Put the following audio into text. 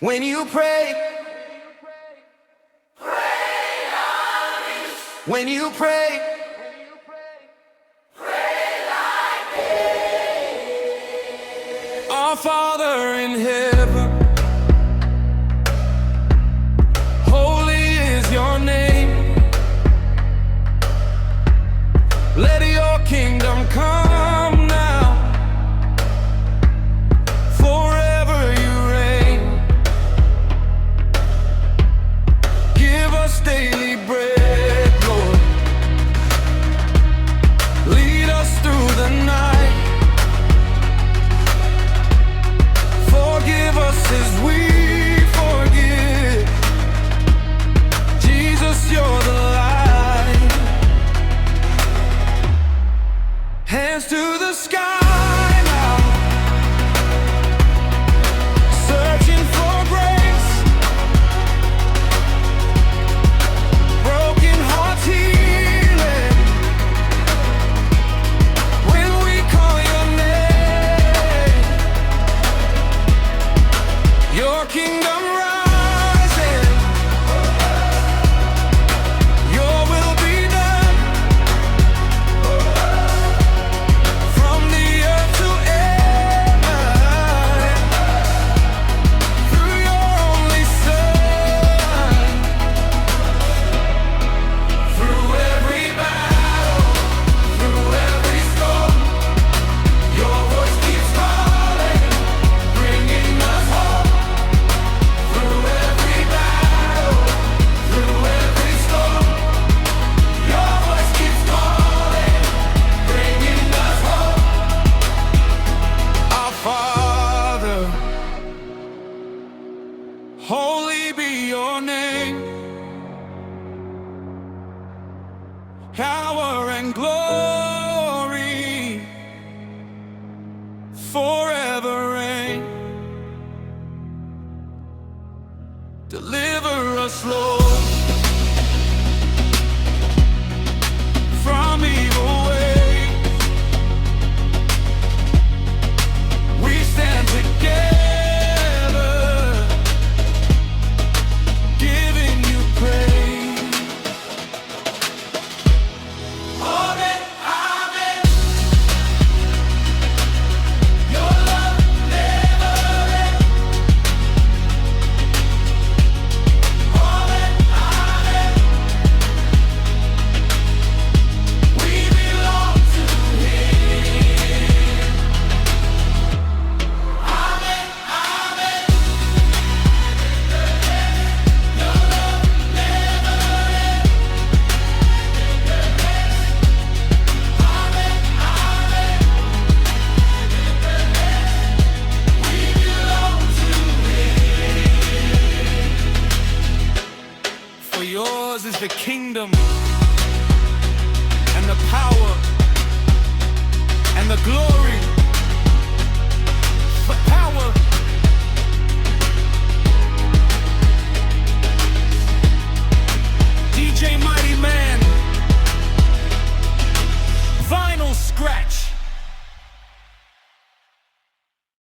When you pray, when you pray, our Father in heaven, holy is your name. Let your kingdom come now, forever you reign. Give us daily bread, Lord. Lead us through the night. Forgive us as we forgive. Jesus, you're the light. Hands to the sky now, searching for grace. Broken hearts healing when we call your name. Your kingdom rising, your will be done, from the earth to heaven, through your only Son. Through every battle, through every storm, your voice keeps calling, bringing us hope. Through every battle, through every storm, your voice keeps calling, bringing us hope. Our Father, holy be your name. Power and glory forever reign. Deliver us, Lord, from evil ways. We stand together, giving you praise. Amen, amen. Your love never ends. Amen, amen. We belong to Him. Amen, amen. Your love never ends. Amen, amen. We belong to Him. For yours is the kingdom,